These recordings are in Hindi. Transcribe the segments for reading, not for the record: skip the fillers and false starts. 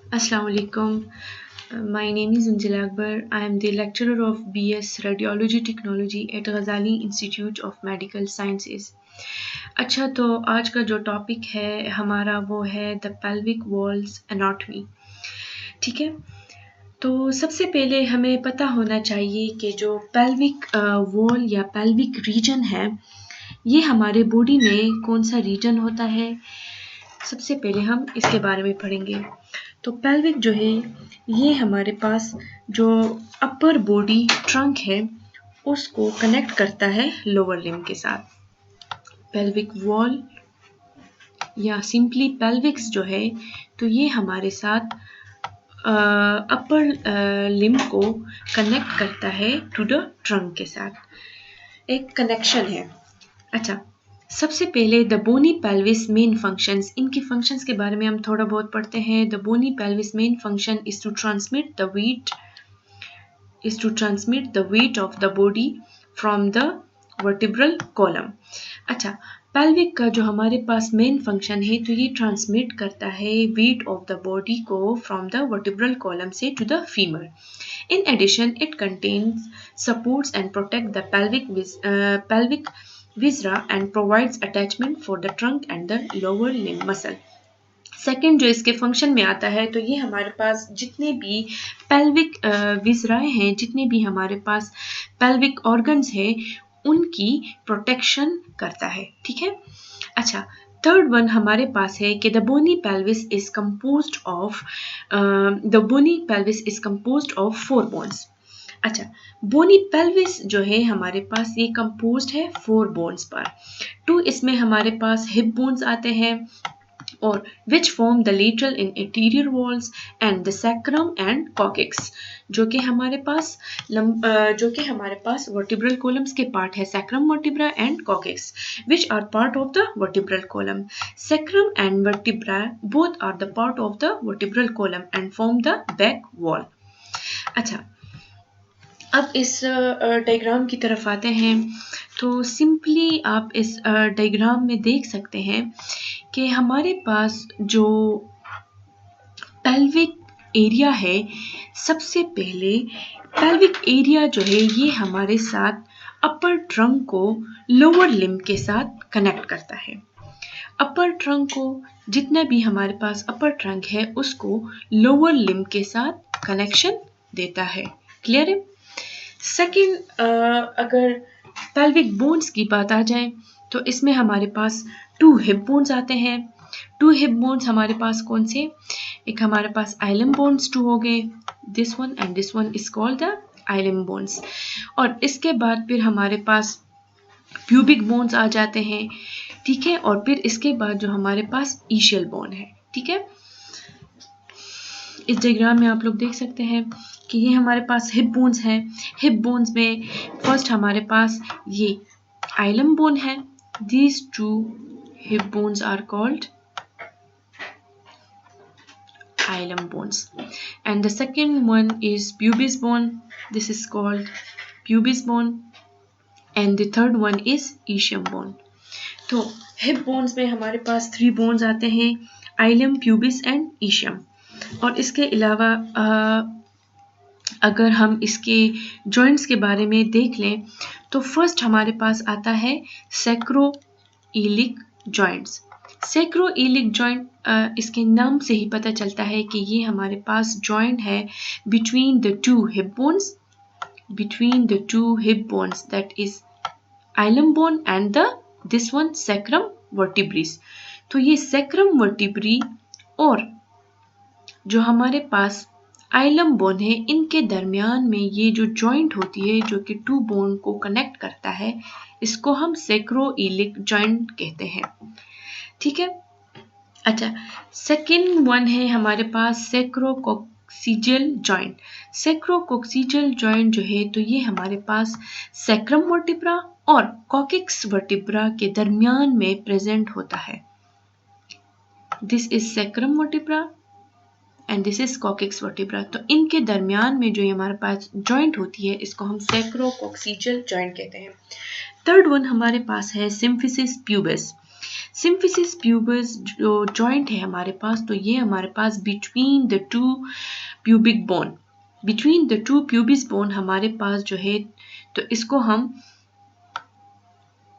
Assalamu alaikum. My name is Unjila Akbar. I am the lecturer of BS Radiology Technology at Ghazali Institute of Medical Sciences. अच्छा, तो आज का जो टॉपिक है हमारा वो है द पेल्विक वॉल्स एनाटॉमी. ठीक है, तो सबसे पहले हमें पता होना चाहिए कि जो पेल्विक वॉल या पेल्विक रीजन है ये हमारे बॉडी में कौन सा रीजन होता है. सबसे पहले हम इसके बारे में पढ़ेंगे. तो पेल्विक जो है ये हमारे पास जो अपर बॉडी ट्रंक है उसको कनेक्ट करता है लोअर लिम्ब के साथ. पेल्विक वॉल या सिंपली पेल्विक्स जो है तो ये हमारे साथ अपर लिम्ब को कनेक्ट करता है टू द ट्रंक के साथ. एक कनेक्शन है. अच्छा, सबसे पहले the bony pelvis main functions. इनकी फंक्शंस के बारे में हम थोड़ा बहुत पढ़ते हैं. The bony pelvis main function is to transmit the weight of the body from the vertebral column. अच्छा, पेल्विक का जो हमारे पास मेन फंक्शन है तो ये ट्रांसमिट करता है वेट ऑफ द बॉडी को फ्रॉम द वर्टिब्रल कॉलम से to the femur. In addition, it contains, supports and protects the pelvic viscera and provides attachment for the trunk and the lower limb muscle. Second जो इसके फंक्शन में आता है तो ये हमारे पास जितने भी पेल्विक विसराएं हैं, जितने भी हमारे पास पेल्विक ऑर्गन्स हैं उनकी प्रोटेक्शन करता है. ठीक है. अच्छा, थर्ड वन हमारे पास है कि the bony pelvis is composed of 4 bones. अच्छा, बोनी पेल्विस जो है हमारे पास ये कंपोज्ड है 4 बोन्स पर. 2 इसमें हमारे पास हिप बोन्स आते हैं और which form the lateral and anterior walls and the sacrum and coccyx जो कि हमारे पास vertebral columns के पार्ट है. sacrum vertebra and coccyx which are part of the vertebral column. sacrum and vertebra both are the part of the vertebral column and form the back wall. अच्छा, अब इस डायग्राम की तरफ आते हैं. तो सिंपली आप इस डायग्राम में देख सकते हैं कि हमारे पास जो पेल्विक एरिया है, सबसे पहले पेल्विक एरिया जो है ये हमारे साथ अपर ट्रंक को लोअर लिम्ब के साथ कनेक्ट करता है. अपर ट्रंक को जितना भी हमारे पास अपर ट्रंक है उसको लोअर लिम्ब के साथ कनेक्शन देता है. क्लियर है. सेकेंड, अगर पेल्विक बोन्स की बात आ जाए तो इसमें हमारे पास 2 हिप बोन्स आते हैं. 2 हिप बोन्स हमारे पास कौन से, एक हमारे पास आइलम बोन्स 2 हो गए, this one and this one is called the ilium bones. और इसके बाद फिर हमारे पास प्यूबिक बोन्स आ जाते हैं. ठीक है. और फिर इसके बाद जो हमारे पास ईशियल बोन है. ठीक है. इस डायग्राम में आप लोग देख सकते हैं कि ये हमारे पास हिप बोन्स हैं. हिप बोन्स में फर्स्ट हमारे पास ये आइलम बोन है. These 2 hip bones are called hilum bones and the second one is pubis bone. This is called pubis bone and the third one is ischium bone. तो hip bones में हमारे पास 3 bones आते हैं, ilum, pubis and ischium. और इसके अलावा अगर हम इसके जॉइंट्स के बारे में देख लें तो फर्स्ट हमारे पास आता है सैक्रोइलिक जॉइंट्स. सैक्रोइलिक जॉइंट इसके नाम से ही पता चलता है कि ये हमारे पास जॉइंट है between the two hip bones that is ilum bone and this one sacrum vertebrae. तो ये sacrum vertebrae और जो हमारे पास आइलम बोन है इनके दरमियान में ये जो जॉइंट होती है जो कि 2 बोन को कनेक्ट करता है इसको हम सैक्रोइलिक जॉइंट कहते हैं. ठीक है. अच्छा, सेकंड वन है हमारे पास सैक्रोकोक्सिजियल जॉइंट. सैक्रोकोक्सिजियल जॉइंट जो है तो ये हमारे पास सैक्रम वर्टिब्रा और कॉकिक्स वर्टिब्रा के दरमियान में प्रेजेंट होता है. This is sacrum vertebra and this is coccyx vertebra. तो इनके दरमियान में जो हमारे पास जॉइंट होती है इसको हम सैक्रोकोक्सिजियल जॉइंट कहते हैं. थर्ड वन हमारे पास है सिम्फिसिस प्यूबिस. सिम्फिसिस प्यूबस जो जॉइंट है हमारे पास, तो ये हमारे पास between the two pubic bone, between the two pubis bone हमारे पास जो है, तो इसको हम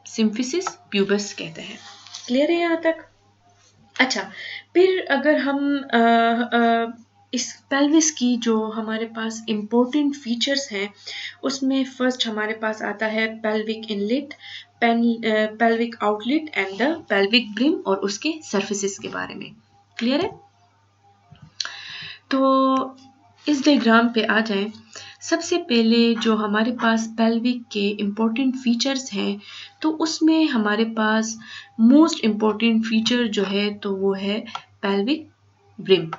सिम्फिसिस प्यूबस कहते हैं। क्लियर है यहाँ तक? अच्छा, फिर अगर हम इस पेल्विस की जो हमारे पास इम्पोर्टेंट फीचर्स हैं, उसमें फर्स्ट हमारे पास आता है pelvic inlet, pelvic outlet and the pelvic brim और उसके सर्फेसिस के बारे में। क्लियर है? तो इस डायग्राम पे आ जाएं। सबसे पहले जो हमारे पास पेल्विक के इम्पोर्टेंट फीचर्स हैं, तो उसमें हमारे पास मोस्ट इम्पोर्टेंट फीचर जो है तो वो है पेल्विक ब्रिम।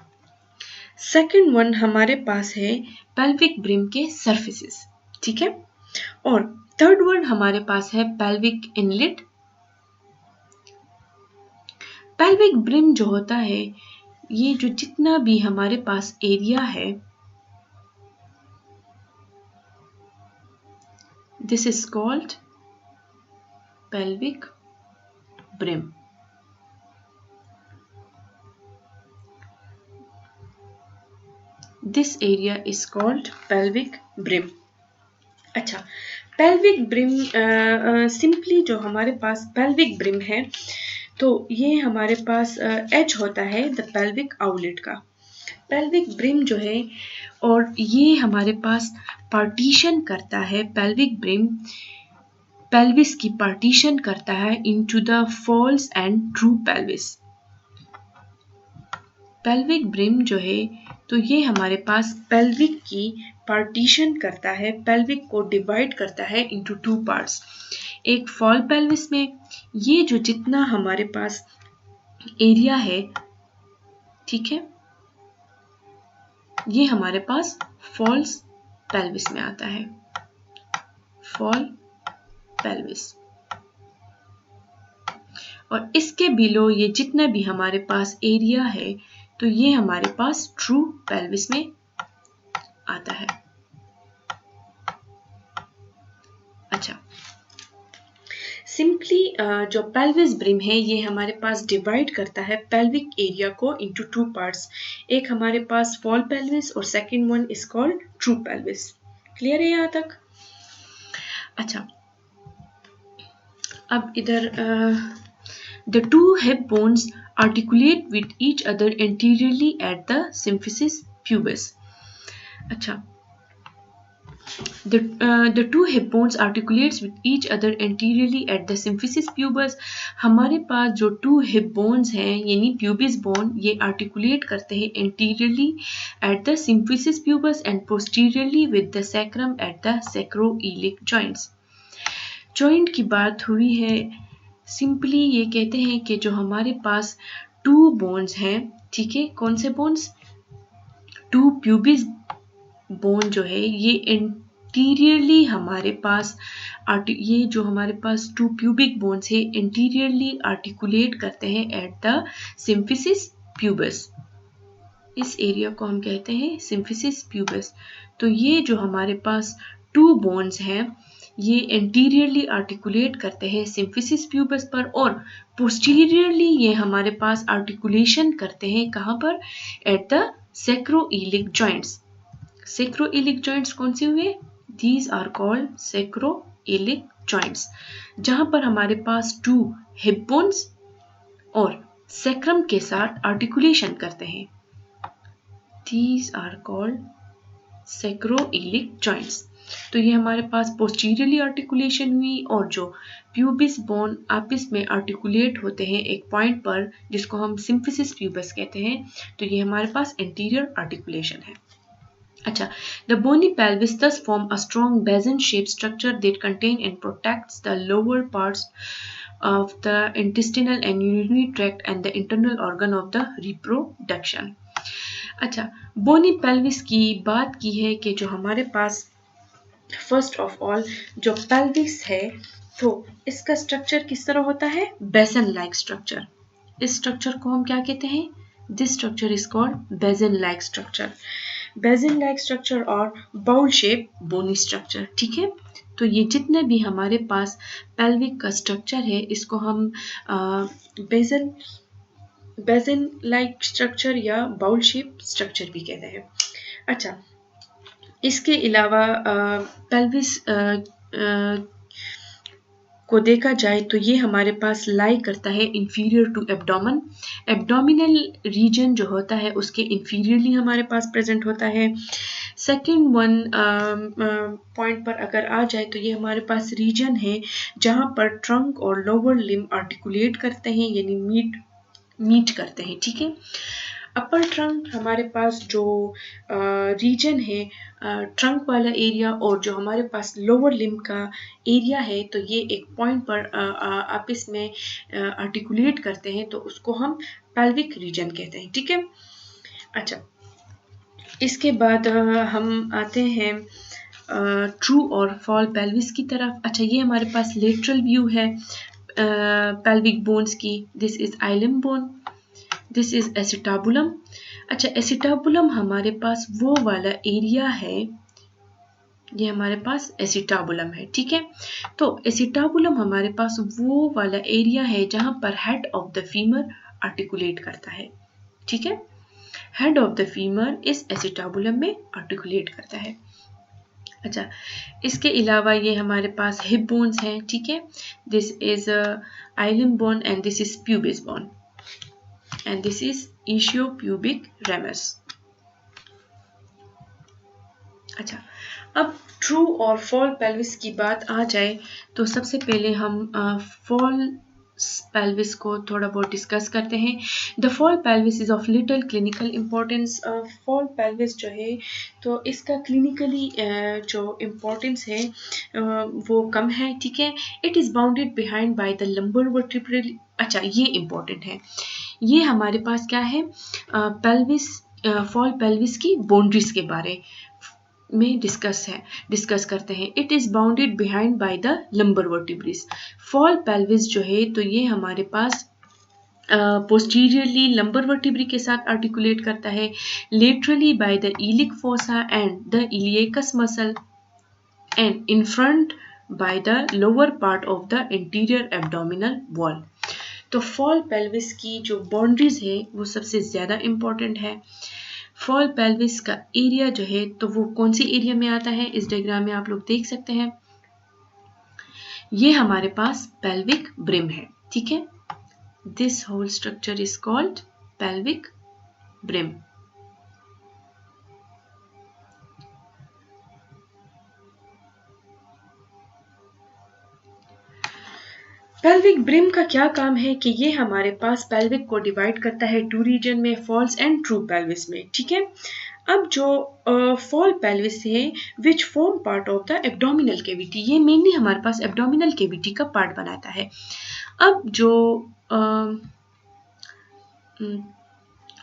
सेकंड वन हमारे पास है पेल्विक ब्रिम के सरफेसेस, ठीक है। और थर्ड वन हमारे पास है पेल्विक इनलेट। पेल्विक ब्रिम जो होता है, ये जो जितना भी हमारे पास एरिया है, this is called pelvic brim. This area is called pelvic brim. अच्छा, pelvic brim सिंपली जो हमारे पास pelvic brim है, तो ये हमारे पास एज होता है द pelvic outlet का। pelvic brim जो है, और ये हमारे पास पार्टीशन करता है, pelvic brim पेल्विस की पार्टीशन करता है into the false and true pelvis. Pelvic brim जो है, तो ये हमारे पास पेल्विक की पार्टीशन करता है, पेल्विक को डिवाइड करता है इनटू टू पार्ट्स। एक फॉल पेल्विस में ये जो जितना हमारे पास एरिया है, ठीक है, ये हमारे पास फॉल्स पेल्विस में आता है, फॉल पेल्विस। और इसके बिलो ये जितना भी हमारे पास एरिया है, तो ये हमारे पास ट्रू पेल्विस में आता है। अच्छा, सिंपली जो पेल्विस ब्रिम है, ये हमारे पास डिवाइड करता है पेल्विक एरिया को इनटू टू पार्ट्स। एक हमारे पास फॉल पेल्विस और second one is called true pelvis. Clear है यहाँ तक? अच्छा, अब इधर the two hip bones articulate with each other anteriorly at the symphysis pubis. अच्छा, the two hip bones articulates with each other anteriorly at the symphysis pubis. हमारे पास जो two hip bones हैं, यानी pubis bone, ये articulate करते हैं anteriorly at the symphysis pubis and posteriorly with the sacrum at the sacroiliac joints. Joint की बात हुई है, सिंपली ये कहते हैं कि जो हमारे पास टू बोन्स हैं, ठीक है, कौन से बोन्स? टू प्यूबिस बोन जो है, ये इंटीरियरली हमारे पास ये जो हमारे पास टू प्यूबिक बोन्स है, इंटीरियरली आर्टिकुलेट करते हैं एट द सिम्फिसिस प्यूबस। इस एरिया को हम कहते हैं सिम्फिसिस प्यूबस। तो ये जो हमारे पास टू बोन्स हैं, ये एंटीरियरली आर्टिकुलेट करते हैं सिम्फिसिस प्यूबस पर, और पोस्टीरियरली ये हमारे पास आर्टिकुलेशन करते हैं कहाँ पर? At the sacroiliac joints. Sacroiliac joints कौन से हुए? These are called sacroiliac joints, जहां पर हमारे पास टू हिप बोन्स और सैक्रम के साथ आर्टिकुलेशन करते हैं। These are called sacroiliac joints. तो ये हमारे पास पोस्टीरियरली आर्टिकुलेशन हुई, और जो प्यूबिस बोन आपस में आर्टिकुलेट होते हैं एक पॉइंट पर, जिसको हम सिम्फिसिस प्यूबस कहते हैं, तो ये हमारे पास इंटीरियर आर्टिकुलेशन है। अच्छा, the bony pelvis thus form a strong basin-shaped structure that contain and protects the lower parts of the intestinal and urinary tract and the internal organ of the reproduction. अच्छा, बोनी पेल्विस की बात की है कि जो हमारे पास फर्स्ट ऑफ ऑल जो पेल्विस है, तो इसका स्ट्रक्चर किस तरह होता है? बेसन लाइक स्ट्रक्चर। इस स्ट्रक्चर को हम क्या कहते हैं? दिस स्ट्रक्चर इज कॉल्ड बेसन लाइक स्ट्रक्चर। बेसन लाइक स्ट्रक्चर और बाउल शेप बोनी स्ट्रक्चर, ठीक है। तो ये जितने भी हमारे पास पेल्विक का स्ट्रक्चर है इसको हम बेजन लाइक स्ट्रक्चर या बाउल शेप स्ट्रक्चर भी कहते हैं। अच्छा, इसके अलावा पेल्विस को देखा जाए तो ये हमारे पास लाई करता है inferior to abdomen. Abdominal region जो होता है उसके इंफीरियरली हमारे पास प्रेजेंट होता है। सेकंड वन पॉइंट पर अगर आ जाए तो ये हमारे पास रीजन है जहाँ पर ट्रंक और लोअर लिम्ब आर्टिकुलेट करते हैं, यानी मीट करते हैं, ठीक है। अपर ट्रंक हमारे पास जो रीजन है ट्रंक वाला एरिया, और जो हमारे पास लोअर लिम्ब का एरिया है, तो ये एक पॉइंट पर आपस में आर्टिकुलेट करते हैं, तो उसको हम पेल्विक रीजन कहते हैं, ठीक है। अच्छा, इसके बाद हम आते हैं ट्रू और फॉल पेल्विस की तरफ। अच्छा, ये हमारे पास लेटरल व्यू है पेल्विक बोन्स की। This is ilium bone, this is acetabulum. अच्छा, एसिटाबुलम हमारे पास वो वाला एरिया है, ये हमारे पास एसिटाबुलम है, ठीक है। तो एसिटाबुलम हमारे पास वो वाला एरिया है जहां पर head of the femur articulate करता है, ठीक है। हेड ऑफ द फीमर इस एसिटाबुलम में आर्टिकुलेट करता है। अच्छा, इसके अलावा ये हमारे पास हिप बोन्स हैं, ठीक है। This is ilium bone and this is pubis bone and this is ischiopubic ramus। अच्छा, अब ट्रू और फॉल पेल्विस की बात आ जाए तो सबसे पहले हम फॉल पेल्विस को थोड़ा बहुत डिस्कस करते हैं। The fall pelvis is of little clinical importance. Fall pelvis जो है तो इसका क्लिनिकली जो इम्पोर्टेंस है वो कम है, ठीक है। It is bounded behind by the lumbar vertebral. अच्छा, ये इम्पोर्टेंट है, ये हमारे पास क्या है पेल्विस फॉल पेल्विस की बाउंड्रीज के बारे में डिस्कस करते हैं। It is bounded behind by the lumbar vertebrae. False pelvis जो है तो ये हमारे पास पोस्टीरियरली लंबर वर्टिब्री के साथ आर्टिकुलेट करता है, laterally by the iliac fossa and the iliacus muscle, and in front by the lower part of the interior abdominal wall. तो फॉल पेल्विस की जो बाउंड्रीज है वो सबसे ज़्यादा इम्पोर्टेंट है। फॉल पेल्विस का एरिया जो है तो वो कौन सी एरिया में आता है, इस डायग्राम में आप लोग देख सकते हैं। ये हमारे पास पेल्विक ब्रिम है, ठीक है। This whole structure is called pelvic brim. Pelvic brim का क्या काम है कि ये हमारे पास पेल्विक को डिवाइड करता है टू रीजन में, फॉल्स एंड ट्रू पेल्विस में, ठीक है। अब जो फॉल पेल्विस है which form part of the abdominal cavity, ये मेनली हमारे पास एब्डोमिनल कैविटी का पार्ट बनाता है। अब जो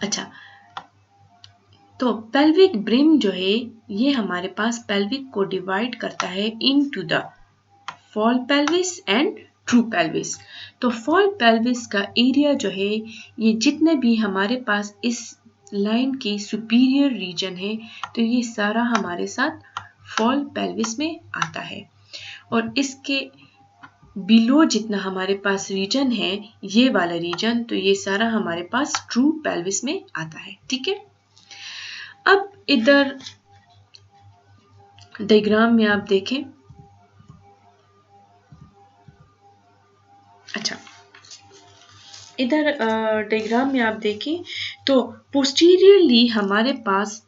अच्छा, तो पेल्विक ब्रिम जो है ये हमारे पास पेल्विक को डिवाइड करता है into the fall pelvis and true pelvis. तो फॉल पेल्विस का एरिया जो है ये जितने भी हमारे पास इस लाइन के सुपीरियर रीजन है तो ये सारा हमारे साथ फॉल पेल्विस में आता है, और इसके बिलो जितना हमारे पास रीजन है ये वाला रीजन तो ये सारा हमारे पास ट्रू पेल्विस में आता है, ठीक है। अब इधर डायग्राम में आप देखें। अच्छा, इधर डायग्राम में आप देखें तो पोस्टीरियरली हमारे पास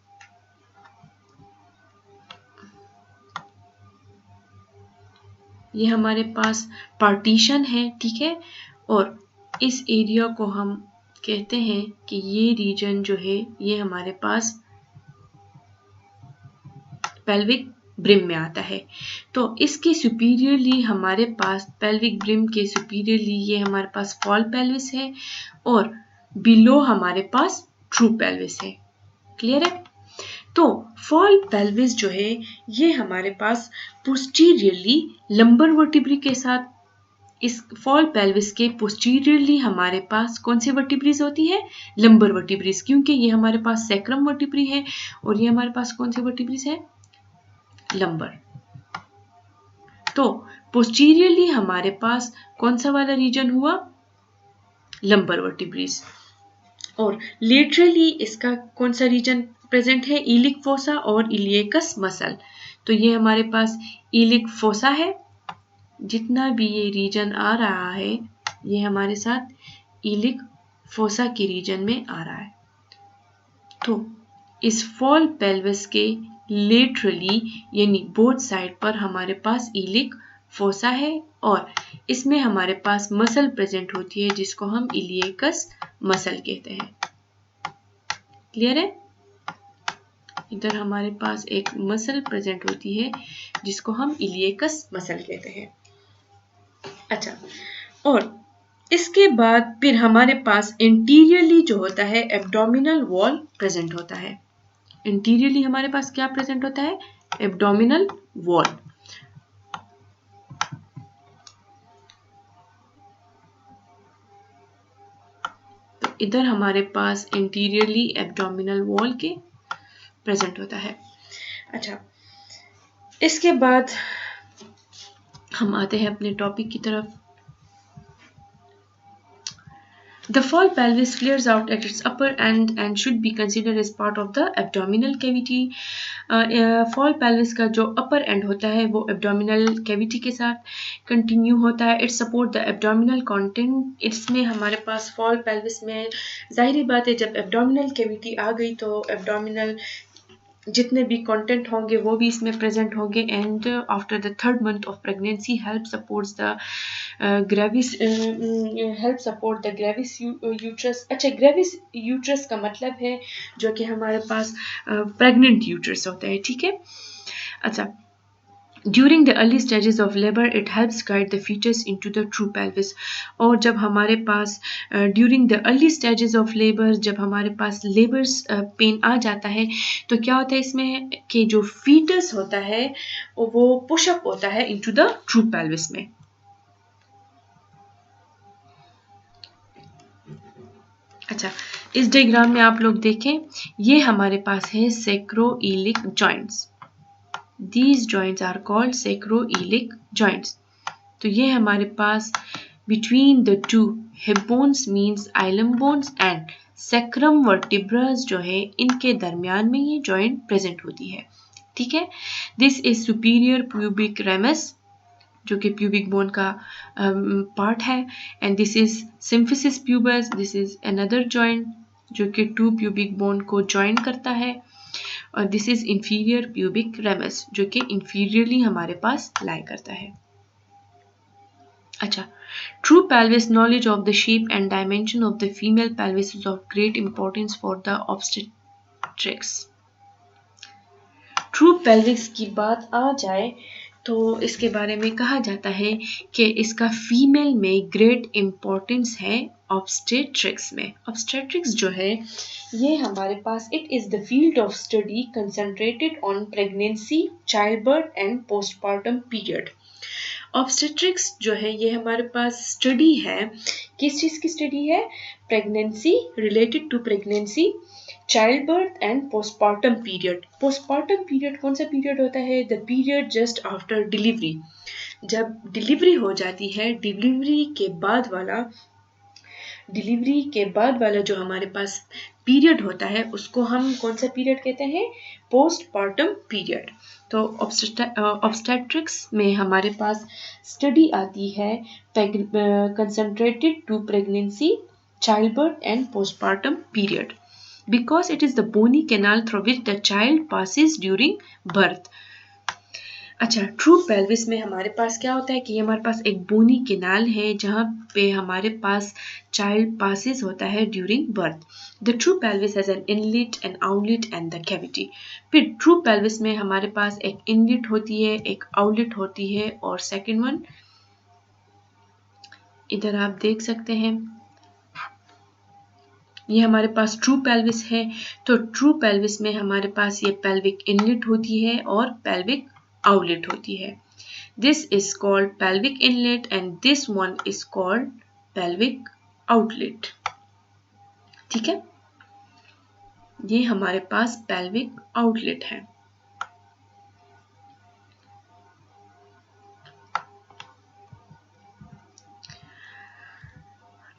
ये हमारे पास पार्टीशन है, ठीक है। और इस एरिया को हम कहते हैं कि ये रीजन जो है ये हमारे पास पेल्विक ब्रिम में आता है। तो इसके सुपीरियरली हमारे पास पेल्विक ब्रिम के सुपीरियरली ये हमारे पास फॉल पेल्विस है, और बिलो हमारे पास ट्रू पेल्विस है। क्लियर है? तो फॉल पेल्विस जो है ये हमारे पास पोस्टीरियरली लंबर वर्टिब्री के साथ, इस फॉल पेल्विस के पोस्टीरियरली हमारे पास कौन सी वर्टिब्रीज होती है, लंबर वर्टिब्रीज, क्योंकि ये हमारे पास सैक्रम वर्टिब्री है और ये हमारे पास कौन सी वर्टिब्रीज है, लंबर। तो पोस्टीरियरली हमारे पास कौन सा वाला रीजन हुआ, लंबर वर्टिब्रेस, और लेटरली इसका कौन सा रीजन प्रेजेंट है, इलिक फोसा और इलियकस मसल। तो ये हमारे पास इलिक फोसा है, जितना भी ये रीजन आ रहा है ये हमारे साथ इलिक फोसा के रीजन में आ रहा है। तो इस फॉल पेल्विस के लेटरली यानी बोथ साइड पर हमारे पास इलिक फोसा है और इसमें हमारे पास मसल प्रेजेंट होती है जिसको हम इलियकस मसल कहते हैं। क्लियर है? इधर हमारे पास एक मसल प्रेजेंट होती है जिसको हम इलियकस मसल कहते हैं। अच्छा, और इसके बाद फिर हमारे पास इंटीरियरली जो होता है एब्डोमिनल वॉल प्रेजेंट होता है। इंटीरियरली हमारे पास क्या प्रेजेंट होता है, एब्डोमिनल वॉल। तो इधर हमारे पास इंटीरियरली एब्डोमिनल वॉल के प्रेजेंट होता है। अच्छा, इसके बाद हम आते हैं अपने टॉपिक की तरफ। The fall pelvis flares out at its upper end and should be considered as part of the abdominal cavity. Fall pelvis का जो upper end होता है वो abdominal cavity के साथ continue होता है। It support the abdominal content. इसमें हमारे पास fall pelvis में जाहिर बात है जब abdominal cavity आ गई तो abdominal जितने भी कंटेंट होंगे वो भी इसमें प्रेजेंट होंगे। And after the 3rd month of pregnancy help supports the gravid uterus. अच्छा, ग्रेविस यूट्रस का मतलब है जो कि हमारे पास प्रेग्नेंट यूट्रस होता है, ठीक है। अच्छा, During the early stages of labor, it helps guide the fetus into the true pelvis. और जब हमारे पास during the early stages of labor, जब हमारे पास labor पेन आ जाता है तो क्या होता है इसमें कि जो fetus होता है वो push up होता है into the true pelvis में। अच्छा, इस डायग्राम में आप लोग देखें, ये हमारे पास है sacroiliac joints. These joints are called sacroiliac joints. तो ये हमारे पास between the two hip bones means ilum bones and sacrum vertebrae जो है इनके दरमियान में ये joint present होती है, ठीक है। This is superior pubic ramus जो कि pubic bone का part है, and this is symphysis pubis. This is another joint जो कि two pubic bone को join करता है, और this is inferior pubic ramus जो कि इंफीरियरली हमारे पास लाई करता है। अच्छा, true pelvis knowledge of the shape and dimension of the female pelvis is of great importance for the obstetrics. True pelvis की बात आ जाए तो इसके बारे में कहा जाता है कि इसका फीमेल में ग्रेट इंपॉर्टेंस है ऑब्स्टेट्रिक्स में। ऑब्स्टेट्रिक्स जो है ये हमारे पास it is the field of study concentrated on pregnancy, child birth and postpartum period. Obstetrics जो है ये हमारे पास स्टडी है, किस चीज़ की स्टडी है, pregnancy, related to pregnancy, child birth and postpartum period. Postpartum period कौन सा पीरियड होता है, the period just after delivery. जब डिलीवरी हो जाती है, डिलीवरी के बाद वाला जो हमारे पास पीरियड होता है उसको हम कौन सा पीरियड कहते हैं, पोस्टपार्टम पीरियड। तो ऑब्स्टेट्रिक्स में हमारे पास स्टडी आती है concentrated to pregnancy, child birth and postpartum period, because it is the bony canal through which the child passes during birth. अच्छा, ट्रू पेल्विस में हमारे पास क्या होता है कि हमारे पास एक बोनी केनाल है जहाँ पे हमारे पास चाइल्ड पासिस होता है during birth. The true pelvis has an inlet, an outlet and the cavity. फिर ट्रू पेल्विस में हमारे पास एक इनलेट होती है, एक आउटलेट होती है, और सेकेंड वन इधर आप देख सकते हैं, ये हमारे पास ट्रू पेल्विस है। तो ट्रू पेल्विस में हमारे पास ये पेल्विक इनलेट होती है और पेल्विक आउटलेट होती है। This is called pelvic inlet and this one is called pelvic outlet, ठीक है। ये हमारे पास पेल्विक आउटलेट है।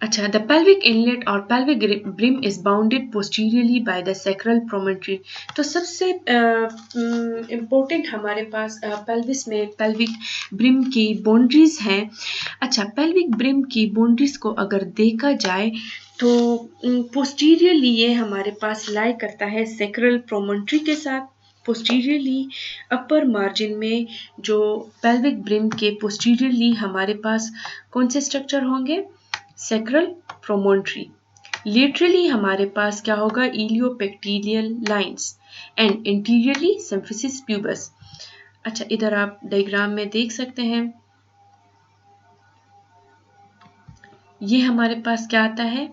अच्छा, द पेल्विक इनलेट और pelvic brim is bounded posteriorly by the sacral promontory. तो सबसे इम्पोर्टेंट हमारे पास पेल्विस में पेल्विक ब्रिम की बाउंड्रीज हैं। अच्छा, पेल्विक ब्रिम की बाउंड्रीज को अगर देखा जाए तो पोस्टीरियरली ये हमारे पास लाई करता है सैक्रल प्रोमोनटरी के साथ। पोस्टीरियरली अपर मार्जिन में जो पेल्विक ब्रिम के पोस्टीरियरली हमारे पास कौन से स्ट्रक्चर होंगे? Sacral promontory. लेटरली हमारे पास क्या होगा? Iliopectineal lines and interiorly symphysis pubis. अच्छा, इधर आप डायग्राम में देख सकते हैं, ये हमारे पास क्या आता है?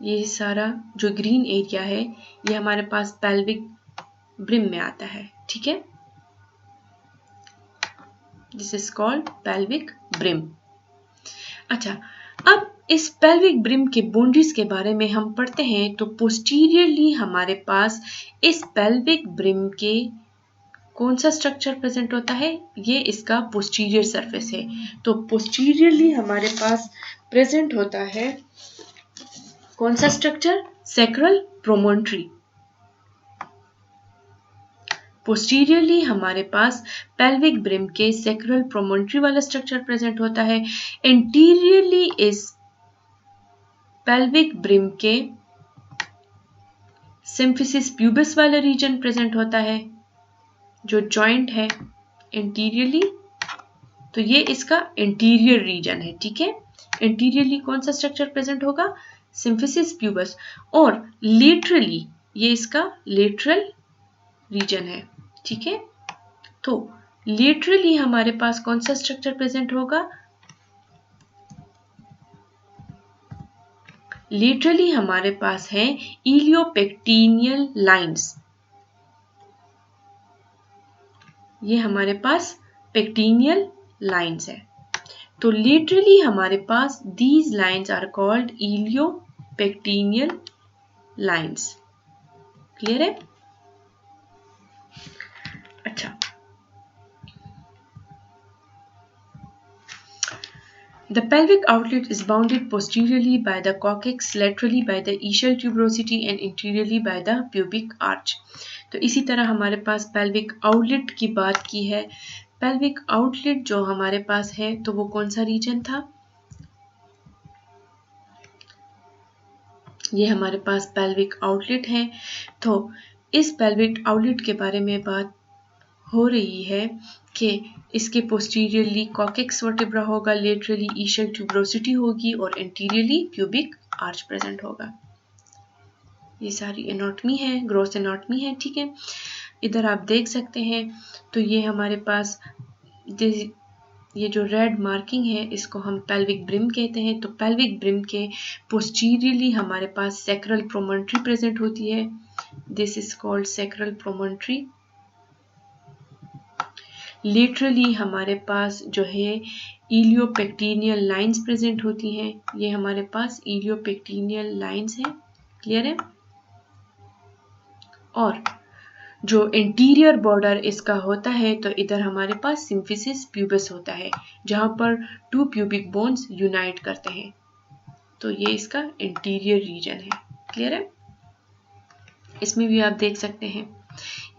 ये सारा जो ग्रीन एरिया है ये हमारे पास पेल्विक ब्रिम में आता है, ठीक है। This is called pelvic brim. अच्छा, अब इस पेल्विक ब्रिम के बाउंड्रीज के बारे में हम पढ़ते हैं। तो पोस्टीरियरली हमारे पास इस पेल्विक ब्रिम के कौन सा स्ट्रक्चर प्रेजेंट होता है? ये इसका पोस्टीरियर सरफेस है। तो पोस्टीरियरली हमारे पास प्रेजेंट होता है कौन सा स्ट्रक्चर? सैक्रल प्रोमोनटरी। पोस्टीरियरली हमारे पास पेल्विक ब्रिम के सैक्रल प्रोमोनटरी वाला स्ट्रक्चर प्रेजेंट होता है। इंटीरियरली इस पेल्विक ब्रिम के सिम्फिसिस प्यूबिस वाला रीजन प्रेजेंट होता है, जो जॉइंट है इंटीरियरली। तो ये इसका इंटीरियर रीजन है, ठीक है। इंटीरियरली कौन सा स्ट्रक्चर प्रेजेंट होगा? Symphysis pubis. और लेटरली ये इसका लेटरल रीजन है, ठीक है। तो लेटरली हमारे पास कौन सा स्ट्रक्चर प्रेजेंट होगा? लेटरली हमारे पास है इलियोपेक्टिनियल लाइंस। ये हमारे पास पेक्टिनियल लाइंस है। तो लेटरली हमारे पास these lines are called iliopectineal lines. Clear है? अच्छा, the pelvic outlet is bounded posteriorly by the coccyx, laterally by the ischial tuberosity and anteriorly by the pubic arch. तो इसी तरह हमारे पास पेल्विक आउटलेट की बात की है। पेल्विक आउटलेट जो हमारे पास है तो वो कौन सा रीजन था? ये हमारे पास पेल्विक आउटलेट है। तो इस पेल्विक आउटलेट के बारे में बात हो रही है कि इसके पोस्टीरियरली कॉक्सिक्स वर्टेब्रा होगा, लेटरली ईशियल ट्यूबरोसिटी होगी और एंटीरियरली प्यूबिक आर्च प्रेजेंट होगा। ये सारी एनाटॉमी है, ग्रॉस एनाटॉमी है, ठीक है। इधर आप देख सकते हैं, तो ये हमारे पास ये जो रेड मार्किंग है इसको हम पेल्विक ब्रिम कहते हैं। तो पेल्विक ब्रिम के पोस्टीरियरली हमारे पास सैक्रल प्रोमोनटरी प्रेजेंट होती है। This is called sacral promontory. Laterally हमारे पास जो है इलियोपेक्टिनियल लाइंस प्रेजेंट होती हैं। ये हमारे पास इलियोपेक्टिनियल लाइंस है। क्लियर है? और जो इंटीरियर बॉर्डर इसका होता है तो इधर हमारे पास सिम्फिसिस प्यूबिस होता है, जहां पर टू प्यूबिक बोन्स यूनाइट करते हैं। तो ये इसका इंटीरियर रीजन है। क्लियर है? इसमें भी आप देख सकते हैं,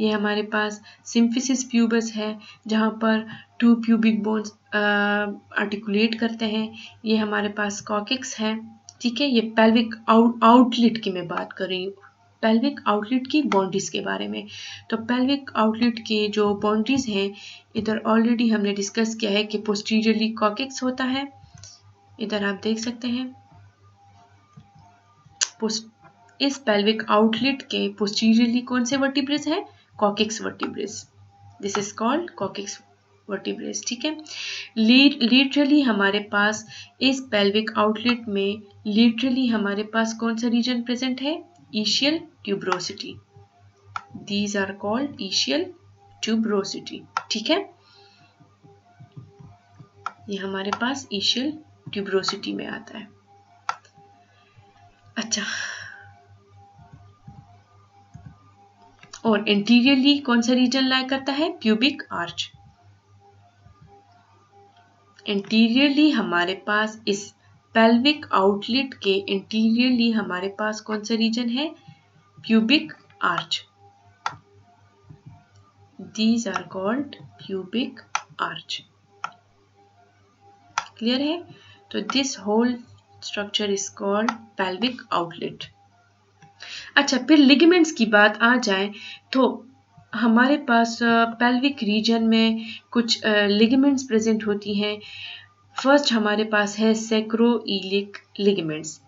ये हमारे पास सिम्फिसिस प्यूबिस है जहां पर टू प्यूबिक बोन्स आर्टिकुलेट करते हैं। ये हमारे पास कॉक्सिक्स है, ठीक है। ये पेल्विक आउटलेट की मैं बात कर रही हूँ, पेल्विक आउटलेट की बाउंड्रीज के बारे में। तो पेल्विक आउटलेट के जो बाउंड्रीज हैं इधर ऑलरेडी हमने डिस्कस किया है कि पोस्टीरियरली कॉक्सिक्स होता है। इधर आप देख सकते हैं, इस पेल्विक आउटलेट के पोस्टीरियरली कौन से वर्टिब्रेस है? Coccyx vertebrae. This is called coccyx vertebrae, ठीक है। लेटरली हमारे पास इस पेल्विक आउटलेट में लेटरली हमारे पास कौन सा रीजन प्रेजेंट है? Ischial tuberosity. These are called ischial tuberosity, ठीक है। ये हमारे पास ईशियल ट्यूबरोसिटी में आता है। अच्छा, और इंटीरियरली कौन सा रीजन लाई करता है? Pubic arch. इंटीरियरली हमारे पास इस पेल्विक आउटलेट के इंटीरियरली हमारे पास कौन सा रीजन है? Pubic arch. These are called pubic arch. Clear है? तो this whole structure is called pelvic outlet. अच्छा, फिर लिगामेंट्स की बात आ जाए तो हमारे पास पेल्विक रीजन में कुछ लिगामेंट्स प्रेजेंट होती हैं। फर्स्ट हमारे पास है सैक्रोइलिक लिगामेंट्स।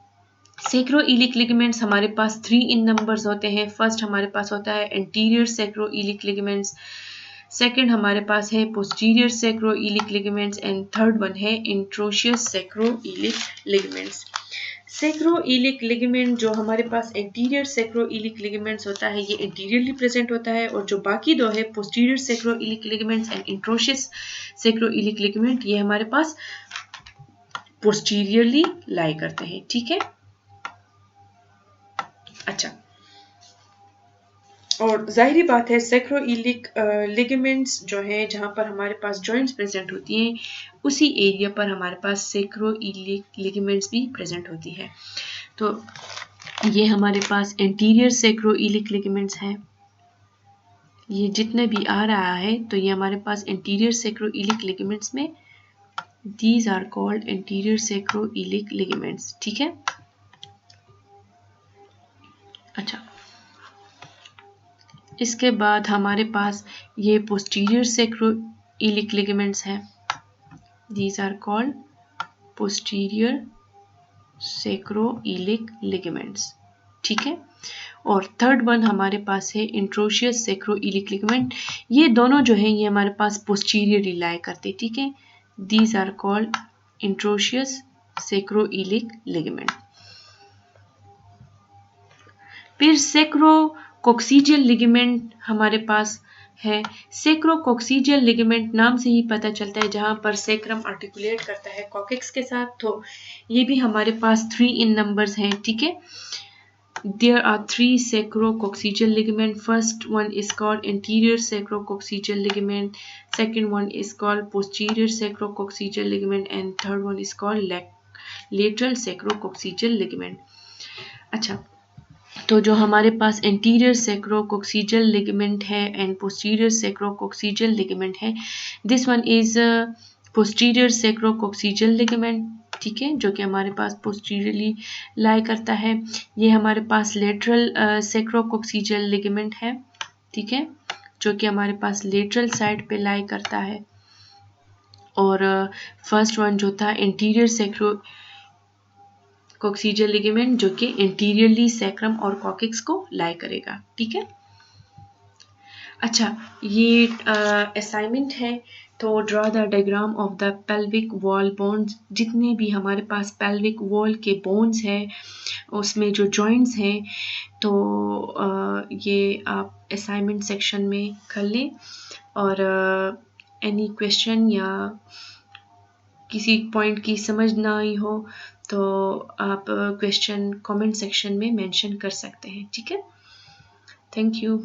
सैक्रोइलिक लिगामेंट्स हमारे पास 3 इन नंबर्स होते हैं। फर्स्ट हमारे पास होता है एंटीरियर सैक्रोइलिक लिगामेंट्स, सेकंड हमारे पास है posterior sacroiliac ligaments and third one है interosseous sacroiliac ligaments. Sacroiliac ligament जो हमारे पास एंटीरियर सैक्रोइलिक लिगामेंट्स होता है, ये इंटीरियरली प्रेजेंट होता है, और जो बाकी दो है posterior sacroiliac ligaments and interosseous sacroiliac ligament, ये हमारे पास पोस्टीरियरली लाई करते हैं। ठीक है। अच्छा, और जाहिर बात है सैक्रोइलिक लिगामेंट्स जो हैं, जहाँ पर हमारे पास जॉइंट्स प्रेजेंट होती हैं, उसी एरिया पर हमारे पास सैक्रोइलिक लिगामेंट्स भी प्रेजेंट होती है। तो ये हमारे पास एंटीरियर सैक्रोइलिक लिगामेंट्स हैं। ये जितने भी आ रहा है तो ये हमारे पास एंटीरियर सैक्रोइलिक लिगामेंट्स में, these are called anterior sacroiliac ligaments. ठीक है। अच्छा, इसके बाद हमारे पास ये पोस्टीरियर सैक्रोइलिक लिगामेंट्स हैं। These are called posterior sacroiliac ligaments. ठीक है। और थर्ड वन हमारे पास है इंट्रोशियस सैक्रोइलिक लिगामेंट। ये दोनों जो है ये हमारे पास पोस्टीरियरली लाई करते। ठीक है। These are called interosseous sacroiliac ligament. फिर सैक्रोकोक्सीजियल लिगामेंट हमारे पास है। सैक्रोकोक्सीजियल लिगामेंट नाम से ही पता चलता है, जहाँ पर सैक्रम आर्टिकुलेट करता है कॉकेक्स के साथ, तो ये भी हमारे पास 3 इन नंबर्स हैं। ठीक है। There are 3 sacrococcygeal ligament. First one is called anterior sacrococcygeal ligament. Second one is called posterior sacrococcygeal ligament, and third one is called lateral sacrococcygeal ligament. अच्छा, तो जो हमारे पास एंटीरियर सैक्रोकोक्सीजियल लिगामेंट है एंड पोस्टीरियर सैक्रोकोक्सीजियल लिगामेंट है, this one is posterior sacrococcygeal ligament. ठीक है, जो कि हमारे पास पोस्टीरियरली लाई करता है। ये हमारे पास लेटरल सैक्रोकोक्सीजियल लिगामेंट है। ठीक है, जो कि हमारे पास लेटरल साइड पे लाई करता है। और फर्स्ट वन जो था एंटीरियर सैक्रोकोक्सीजियल लिगामेंट, जो कि इंटीरियरली सैक्रम और कॉकेक्स को लाई करेगा। ठीक है। अच्छा, ये असाइनमेंट है, तो draw the diagram of the pelvic wall bones. जितने भी हमारे पास पेल्विक वॉल के बोन्स हैं, उसमें जो जॉइंट्स हैं, तो ये आप असाइनमेंट सेक्शन में कर लें। और एनी क्वेश्चन या किसी पॉइंट की समझ ना आई हो तो आप क्वेश्चन कमेंट सेक्शन में मेंशन कर सकते हैं। ठीक है। Thank you.